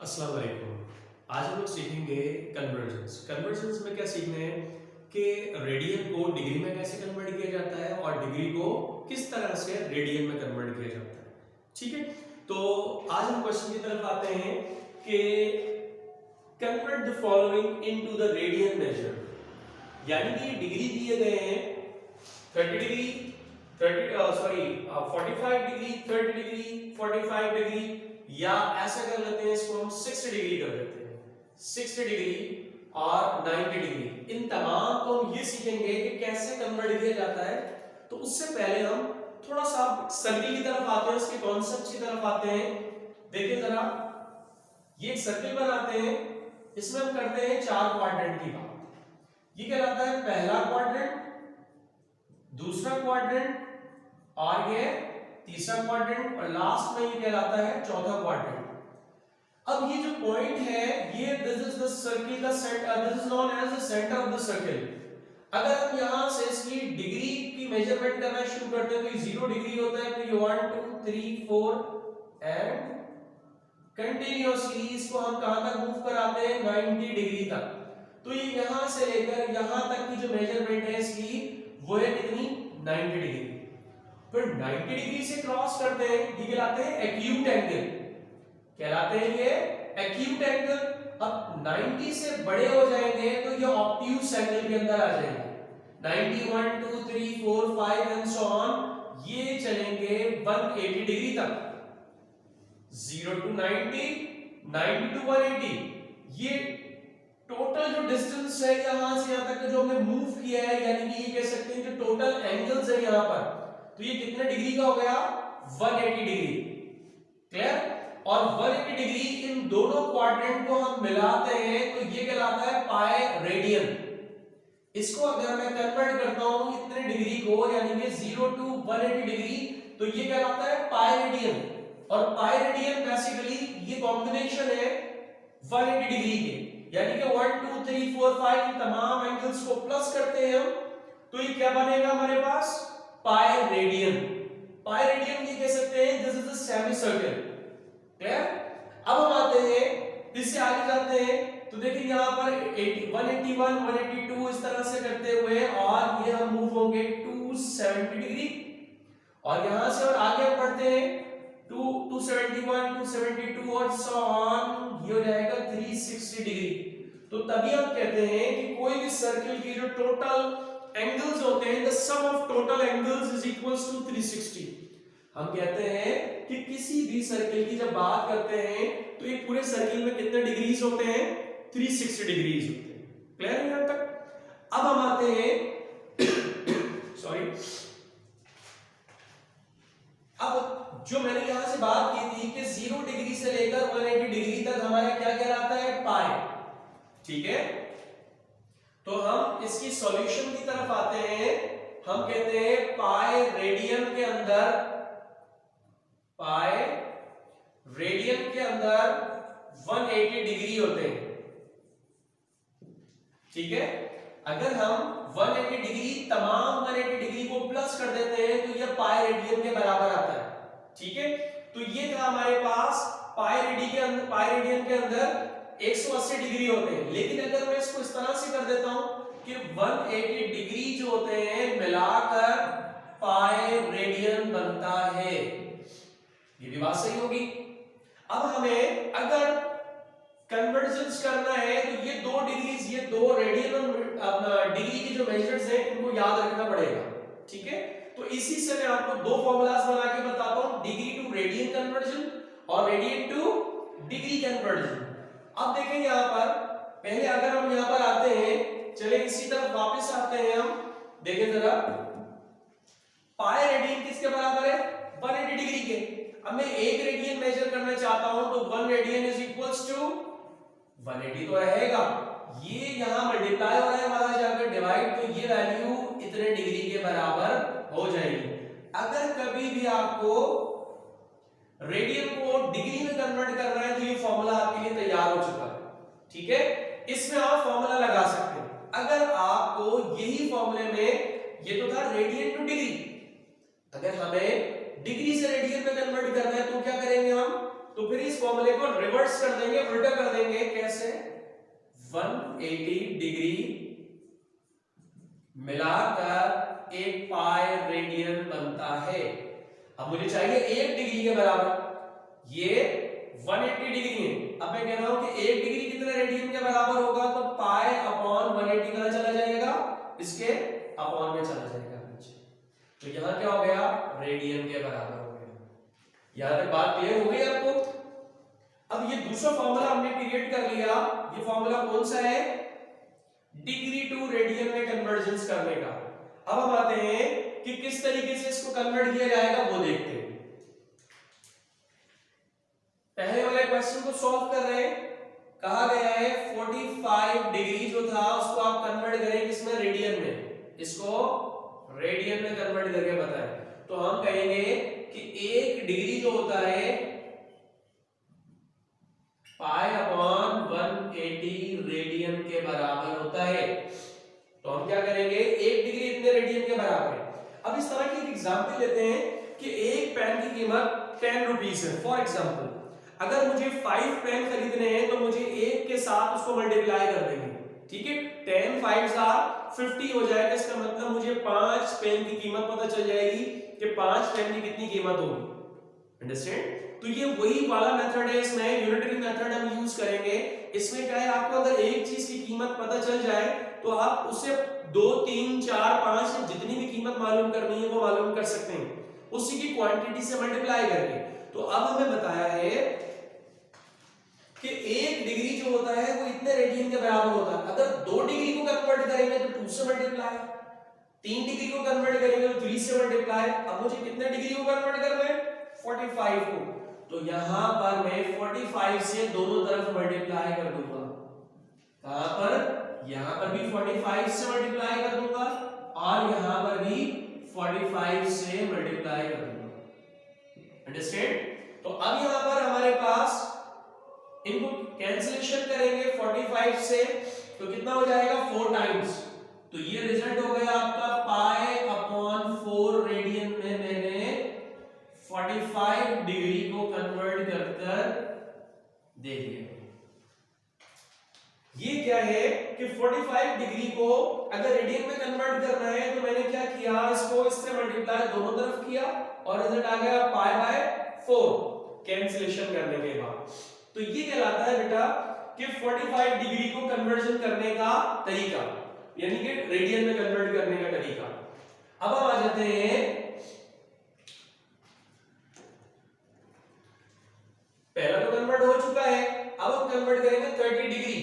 अस्सलाम वालेकुम। आज हम लोग सीखेंगे कन्वर्जेंस। कन्वर्जेंस में क्या सीखना है कि रेडियन को डिग्री में कैसे कन्वर्ट किया जाता है और डिग्री को किस तरह से रेडियन में कन्वर्ट किया जाता है। ठीक है, तो आज हम क्वेश्चन की तरफ आते हैं कि convert the following into the radian major. यानी कि डिग्री दिए गए हैं 30 डिग्री 45 डिग्री, 30 डिग्री, 45 डिग्री, या ऐसा कर लेते हैं इसको हम 60 डिग्री कर देते हैं, 60 डिग्री और 90 डिग्री। इन तमाम को हम ये सीखेंगे कि कैसे कन्वर्ट किया जाता है। तो उससे पहले हम थोड़ा सा सर्किल की तरफ आते हैं, उसके कॉन्सेप्ट की तरफ आते हैं। देखिए जरा, ये एक सर्किल बनाते हैं, इसमें हम करते हैं 4 क्वाड्रेंट की बात। ये कहलाता है पहला क्वाड्रेंट, दूसरा क्वाड्रेंट, और ये तीसरा क्वाड्रेंट, और लास्ट में ये कहलाता है चौथा क्वाड्रेंट। अब ये जो पॉइंट है, ये दिस इज द सर्किल का centre, this is known as the centre of the circle. अगर हम यहां से इसकी डिग्री की मेजरमेंट करना शुरू करते हैं तो ये 0 डिग्री होता है, तो ये 1 2 3 4 एंड कंटिन्यूअसली इसको हम कहां तक मूव कराते हैं, 90 डिग्री तक। तो ये यहां से लेकर यहां तक की जो मेजरमेंट है इसकी, वो है कितनी, 90 डिग्री। फिर 90 डिग्री से क्रॉस करते हैं, ये कहलाते हैं एक्यूट एंगल, कहलाते हैं ये एक्यूट एंगल। अब 90 से बड़े हो जाएंगे तो ये ऑब्ट्यूज एंगल के अंदर आ जाएंगे। 90 1 2 3 4 5 एंड सो ऑन, ये चलेंगे 180 डिग्री तक। 0 टू 90, 90 टू 180, ये टोटल जो डिस्टेंस है यहां से यहां तक जो हमने मूव किया है, यानी कि ये कह सकते हैं जो टोटल एंगल्स है यहां पर, तो ये कितने डिग्री का हो गया, 180 डिग्री। क्लियर? और 180 डिग्री इन दोनों क्वाड्रेंट को हम मिलाते हैं तो ये कहलाता है पाई रेडियन। इसको अगर मैं कन्वर्ट करता हूं इतने डिग्री को, यानी कि 0 टू 180 डिग्री, तो ये कहलाता है पाई रेडियन। और पाई रेडियन बेसिकली ये कॉम्बिनेशन है 180 डिग्री के, यानी कि 1 2 3 4 5 इन तमाम एंगल्स को प्लस करते हैं हम, तो ये क्या बनेगा हमारे पास, पाई रेडियन। पाई रेडियन ये कह सकते हैं this is the semi circle. Clear? अब हम आते हैं, इससे आगे जाते हैं, तो देखिए यहां पर 181 182 इस तरह से करते हुए, और ये हम मूव होंगे 270 डिग्री, और यहां से और आगे हम बढ़ते हैं 271 272 और सो ऑन, ये हो जाएगा 360 डिग्री। तो तभी हम कहते हैं कि कोई भी सर्किल की जो टोटल एंगल्स होते हैं, the sum of total angles is equals to 360। हम कहते हैं कि किसी भी सर्किल की जब बात करते हैं तो एक पूरे सर्किल में कितने डिग्रीज होते हैं, 360 डिग्रीज होते हैं। क्लियर है यहां तक? अब हम आते हैं सॉरी, अब जो मैंने यहां से बात की थी कि 0 डिग्री से लेकर 180 डिग्री तक हमारा क्या कहलाता है, पाई। ठीक है, तो हम इसकी सॉल्यूशन की तरफ आते हैं। हम कहते हैं पाई रेडियन के अंदर, पाई रेडियन के अंदर 180 डिग्री होते हैं। ठीक है, अगर हम 180 डिग्री, तमाम 180 डिग्री को प्लस कर देते हैं तो यह पाई रेडियन के बराबर आता है। ठीक है, तो ये था हमारे पास पाई रेडियन के अंदर 180 डिग्री होते हैं। लेकिन अगर मैं इसको इस तरह से कर देता हूं कि 180 डिग्री जो होते हैं मिलाकर पाई रेडियन बनता है, ये भी बात सही होगी। अब हमें अगर कन्वर्जेंस करना है तो ये 2 डिग्रीज, ये 2 रेडियन अपना डिग्री की जो मेजर्स हैं इनको याद रखना पड़ेगा। ठीक है, तो इसी से मैं आपको 2 फॉर्मूलाज बना के बताता हूं, डिग्री टू रेडियन कन्वर्जन और रेडियन टू डिग्री कन्वर्जन। अब देखें यहां पर, पहले अगर हम यहां पर आते हैं, चले इसी तरफ वापस आते हैं हम, देखें जरा, पाई रेडियन किसके बराबर है, 180 डिग्री के। अब मैं 1 रेडियन मेजर करना चाहता हूं तो 1 रेडियन इज इक्वल्स टू 180 तो रहेगा, ये यहां मल्टीप्लाई हो रहा है, वहां जाकर डिवाइड, तो ये वैल्यू इतने डिग्री के बराबर हो जाएगी। अगर कभी भी आपको रेडियन को डिग्री में कन्वर्ट करना है तो ये फॉर्मूला आपके लिए तैयार हो चुका है। ठीक है, इसमें आप फॉर्मूला लगा सकते हैं। अगर आपको यही फॉर्मूले में, ये तो था रेडियन टू डिग्री, अगर हमें डिग्री से रेडियन में कन्वर्ट करना है तो क्या करेंगे हम, तो फिर इस फॉर्मूले को रिवर्स कर देंगे, उल्टा कर देंगे। कैसे? 180 डिग्री मिलाकर एक पाई रेडियन बनता है। अब मुझे चाहिए 1 डिग्री के बराबर, ये 180 डिग्री है। अब मैं कह रहा हूं कि 1 डिग्री कितने रेडियन के बराबर होगा, तो पाई अपॉन 180 कहां चला जाएगा, इसके अपॉन में चला जाएगा नीचे। तो यहां क्या हो गया, रेडियन के बराबर हो गया। यहां तक बात क्लियर हो गई आपको? अब ये दूसरा फॉर्मूला हमने क्रिएट कर लिया। ये फॉर्मूला कौन सा है, डिग्री टू रेडियन में कन्वर्जन करने का। अब हम आते हैं कि किस तरीके से इसको कन्वर्ट किया जाएगा वो देखते हैं। पहले वाले क्वेश्चन को सॉल्व कर रहे हैं। कहा गया है 45 डिग्री जो था उसको आप कन्वर्ट करें किसमें, रेडियन में। इसको रेडियन में कन्वर्ट करके बताएं। तो हम कहेंगे कि 1 डिग्री जो होता है पाई अपॉन 180 रेडियन के बराबर होता है। तो हम क्या करेंगे, 1 डिग्री इतने रेडियन के बराबर है। अब इस तरह की एक एग्जांपल लेते हैं कि एक पेन की कीमत 10 रुपीस है। फॉर एग्जांपल अगर मुझे 5 पेन खरीदने हैं तो मुझे 1 के साथ उसको मल्टीप्लाई कर देंगे, ठीक है। 10 5s आर 50 हो जाएगा। इसका मतलब मुझे 5 पेन की कीमत पता चल जाएगी कि 5 पेन की कितनी कीमत होगी। अंडरस्टैंड? तो ये वही वाला मेथड है, इसमें यूनिटरी मेथड हम यूज करेंगे। इसमें क्या है, आपको अगर एक चीज की कीमत पता चल जाए तो आप उससे 2 3 4 5 जितनी भी कीमत मालूम करनी है वो मालूम कर सकते हैं उसी की क्वांटिटी से मल्टीप्लाई करके। तो अब हमें बताया है कि 1 डिग्री जो होता है वो इतने रेडियन के बराबर होता है। अगर 2 डिग्री को कन्वर्ट करेंगे तो 2 से मल्टीप्लाई, 3 डिग्री को कन्वर्ट करेंगे तो 3 से मल्टीप्लाई। अब मुझे कितने डिग्री को कन्वर्ट करना है, 45 को। तो यहां पर मैं 45 से दोनों तरफ मल्टीप्लाई कर दूंगा। कहां पर, यहां पर भी 45 से मल्टीप्लाई कर दूंगा और यहां पर भी 45 से मल्टीप्लाई कर दूंगा। अंडरस्टैंड? तो अब यहां पर हमारे पास इनको कैंसिलेशन करेंगे 45 से, तो कितना हो जाएगा, 4 टाइम्स। तो ये रिजल्ट हो गया आपका पाई अपॉन 4 रेडियन में मैंने 45 डिग्री को कन्वर्ट कर दे दिया। ये क्या है कि 45 डिग्री को अगर रेडियन में कन्वर्ट करना है तो मैंने क्या किया, इसको इससे मल्टीप्लाई दोनों तरफ किया और रिजल्ट आ गया पाई बाय 4 कैंसिलेशन करने के बाद। तो ये कहलाता है बेटा कि 45 डिग्री को कन्वर्जन करने का तरीका, यानी कि रेडियन में कन्वर्ट करने का तरीका। अब हम आ जाते हैं, पहला तो कन्वर्ट हो चुका है, अब हम कन्वर्ट करेंगे 30 डिग्री।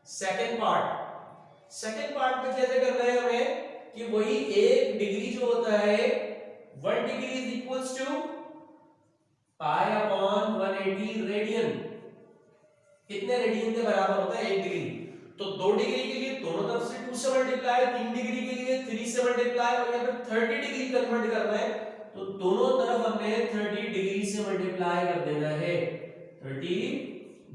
सेकंड पार्ट में कैसे करना है हमें कि वही 1 डिग्री जो होता है 1 degree is equals to pi upon 180 radian. कितने रेडियन के बराबर होता है, 1 डिग्री। तो 2 डिग्री के लिए दोनों तरफ से 2 से मल्टीप्लाई, 3 डिग्री के लिए 3 से मल्टीप्लाई और यहाँ पे 30 डिग्री कन्वर्ट करना है तो दोनों तरफ हमने 30 डिग्री से मल्टीप्लाई कर देना है। 30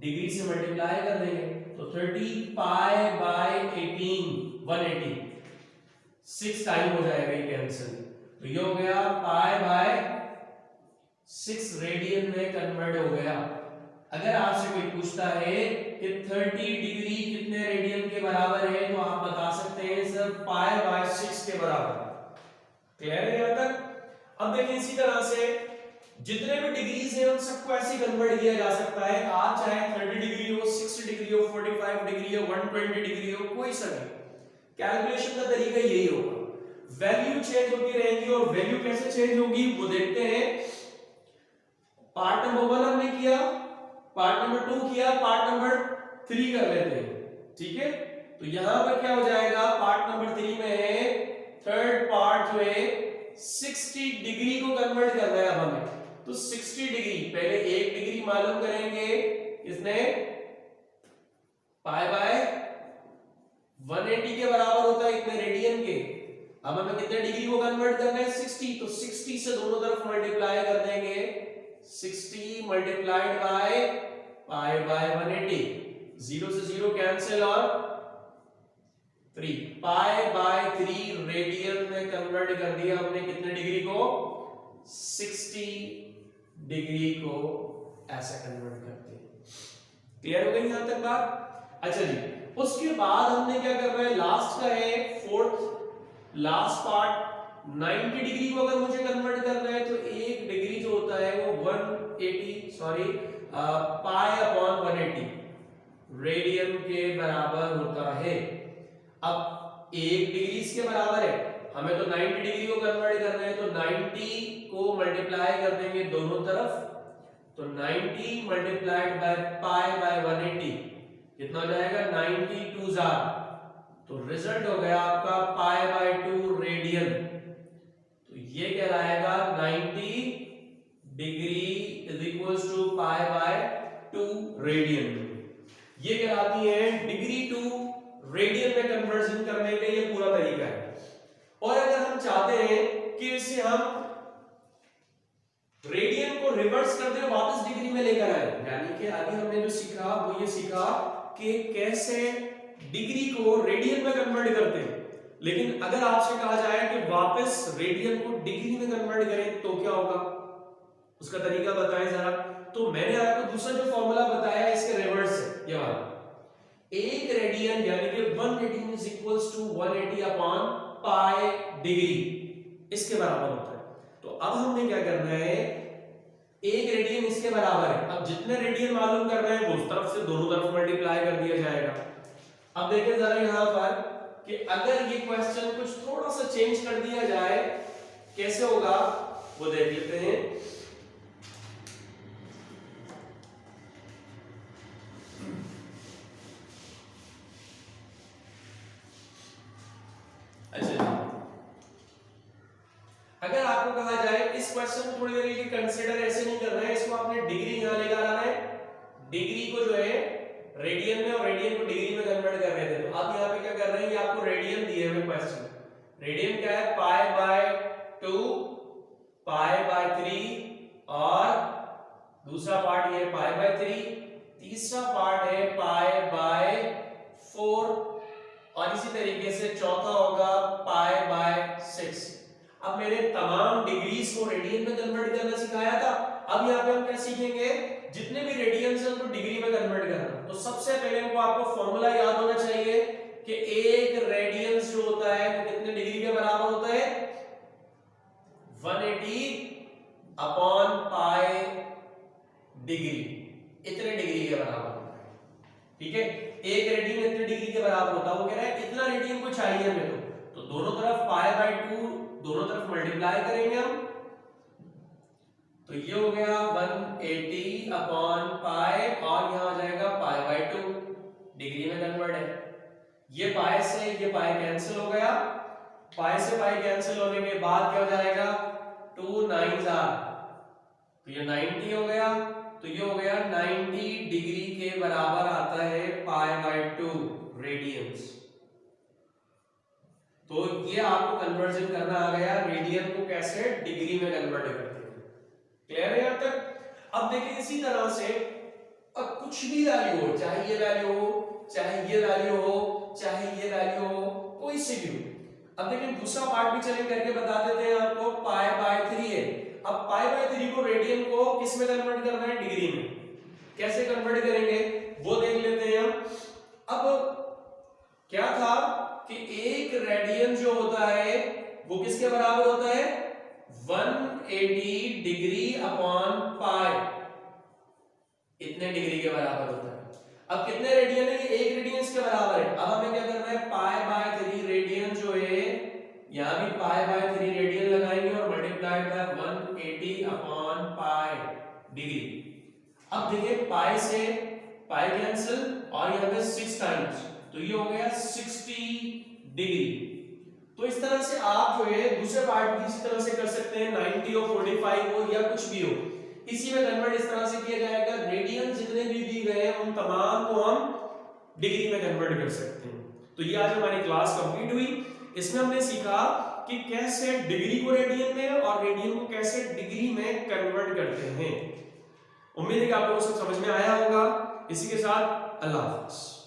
डिग्री से मल्टीप्लाई कर देंगे तो 30 पाई बाय 18 180 6 टाइम हो जाएगा ये कैंसिल। तो ये हो गया पाई बाय 6 रेडियन में कन्वर्ट हो गया। अगर आपसे कोई पूछता है कि 30 डिग्री कितने रेडियन के बराबर है तो आप बता सकते हैं सर पाई बाय 6 के बराबर। क्लियर है यहां तक? अब देखिए इसी तरह से जितने भी डिग्रीज हैं उन सबको ऐसे कन्वर्ट किया जा सकता है। आज चाहे 30 डिग्री हो, 60 डिग्री हो, 45 डिग्री हो, 120 डिग्री हो, कोई सा भी कैलकुलेशन का तरीका यही होगा। वैल्यू चेंज होती रहेगी और वैल्यू कैसे चेंज होगी वो देखते हैं। पार्ट नंबर 1 हमने किया, पार्ट नंबर 2 किया, पार्ट नंबर 3 कर लेते हैं, ठीक है। तो यहां पर क्या हो जाएगा, पार्ट नंबर 3 में है थर्ड पार्ट जो है 60 डिग्री को कन्वर्ट करना है अब हमें। तो 60 डिग्री पहले 1 डिग्री मालूम करेंगे, इसने पाई बाय 180 के बराबर होता है इतने रेडियन के। अब हमें कितने डिग्री को कन्वर्ट करना है, 60। तो 60 से दोनों तरफ मल्टीप्लाई कर देंगे, 60 मल्टीप्लाइड बाय पाई बाय 180, 0 से 0 कैंसिल और 3 पाई बाय 3 रेडियन में कन्वर्ट कर दिया हमने कितने डिग्री को, 60 डिग्री को ऐसा कन्वर्ट करते हैं। क्लियर हो गई यहां तक बात? अच्छा जी, उसके बाद हमने क्या करना है, लास्ट का है फोर्थ लास्ट पार्ट, 90 डिग्री को अगर मुझे कन्वर्ट करना है तो 1 डिग्री जो होता है वो 180 पाई अपॉन 180 रेडियन के बराबर होता है। अब 1 डिग्री इसके बराबर है, हमें तो 90 डिग्री को कन्वर्ट करना है, तो 90 को मल्टीप्लाई कर देंगे दोनों तरफ, तो 90 मल्टीप्लाइड बाय पाई बाय 180 कितना हो जाएगा, 90 2 जार, तो रिजल्ट हो गया आपका पाई बाय 2 रेडियन। तो ये कहलाएगा 90 degree is equals to pi by 2 radian. ये कहलाती है डिग्री टू रेडियन में कन्वर्जन करने का ये पूरा तरीका है। और अगर हम चाहते हैं कि इसे हम रेडियन को रिवर्स कर दें, वापस डिग्री में लेकर आए, यानी कि आगे हमने जो सीखा वो ये सीखा कि कैसे डिग्री को रेडियन में कन्वर्ट करते हैं। लेकिन अगर आपसे कहा जाए कि वापस रेडियन को डिग्री में कन्वर्ट करें तो क्या होगा, उसका तरीका बताएं जरा। तो मैंने आपको दूसरा जो फॉर्मूला बताया है इसके रिवर्स है ये वाला, 1 रेडियन यानी कि 1 radian is equals to 180 upon pi degree, इसके बराबर होता है। तो अब हमने क्या करना है, 1 रेडियन इसके बराबर है, अब जितने रेडियन मालूम कर रहे हैं वो उस तरफ से दोनों तरफ मल्टीप्लाई कर दिया जाएगा। अब देखिए जरा यहां पर कि अगर ये क्वेश्चन कुछ थोड़ा सा चेंज कर दिया जाए कैसे होगा वो देख लेते हैं। अच्छा, अगर आपको कहा जाए इस क्वेश्चन को थोड़ी देर के लिए कंसीडर ऐसे नहीं करना है, इसको आपने डिग्री यहां लेकर आना है, डिग्री को जो है रेडियन में और रेडियन को डिग्री में कन्वर्ट कर रहे थे। तो आप यहां पे क्या कर रहे हैं, ये आपको रेडियन दिए हुए क्वेश्चन, रेडियन क्या है पाई बाय 2 पाई बाय 3 और दूसरा पार्ट ये पाई बाय 3, तीसरा पार्ट है पाई बाय 4 और इसी तरीके से चौथा होगा पाई बाय 6। अब मैंने तमाम डिग्रीज को रेडियन में कन्वर्ट करना सिखाया था, अब यहाँ पे हम क्या सीखेंगे, जितने भी रेडियन है उनको डिग्री में कन्वर्ट करना। तो सबसे पहले हमको आपको फॉर्मूला याद होना चाहिए कि 1 रेडियन जो होता है वो कितने डिग्री के बराबर होता है, 180 अपॉन पाई डिग्री, इतने डिग्री के बराबर होता है। ठीक है, 1 रेडियन इतने डिग्री के बराबर होता है, वो कह रहा है इतना रेडियन को चाहिए हमें, तो दोनों तरफ पाई बाय 2 दोनों तरफ मल्टीप्लाई करेंगे हम, तो ये हो गया 180 अपॉन पाई और यहां आ जाएगा पाई बाय 2, डिग्री में कन्वर्ट है। ये पाई से ये पाई कैंसिल हो गया, पाई से पाई कैंसिल होने के बाद क्या हो जाएगा 2 9 जार, तो ये 90 हो गया, तो ये हो गया 90 डिग्री के बराबर आता है पाई बाय 2 रेडियंस। तो ये आपको कन्वर्जन करना आ गया, रेडियन को कैसे डिग्री में कन्वर्ट करते हैं। क्लियर है यहां तक? अब देखिए इसी तरह से अब कुछ भी वैल्यू हो, चाहे ये वैल्यू हो, चाहे ये वैल्यू हो, चाहे ये वैल्यू हो, कोई सी भी हो। अब देखिए दूसरा पार्ट भी चलें करके बता देते हैं आपको, पाई बाय 3 है। अब पाई बाय 3 को रेडियन को किस में कन्वर्ट करना है, डिग्री में। कैसे कन्वर्ट करेंगे वो देख लेते हैं हम। अब क्या था कि 1 रेडियन जो होता है वो किसके बराबर होता है, 180 डिग्री अपॉन पाई, इतने डिग्री के बराबर होता है। अब कितने रेडियन है, ये 1 रेडियन इसके बराबर है। अब हमें क्या करना है, पाई बाय 3 रेडियन जो है यहां भी पाई बाय 3 रेडियन लगाएंगे और multiplied by 180 upon pi degree. अब देखिए पाई से पाई कैंसिल और यहां पे 6 टाइम्स, तो ये हो गया 60 डिग्री। तो इस तरह से आप जो है दूसरे पार्ट भी इसी तरह से कर सकते हैं, 90 हो 45 हो या कुछ भी हो, इसी में कन्वर्ट इस तरह से किया जाएगा। रेडियन जितने भी दी गए हैं उन तमाम को हम डिग्री में कन्वर्ट कर सकते हैं। तो ये आज हमारी क्लास कंप्लीट हुई। इसमें हमने सीखा कि कैसे डिग्री को रेडियन में और रेडियन को कैसे डिग्री में कन्वर्ट करते हैं। उम्मीद है कि आप लोगों को सब समझ में आया होगा। इसी के साथ अल्लाह हाफ़िज़।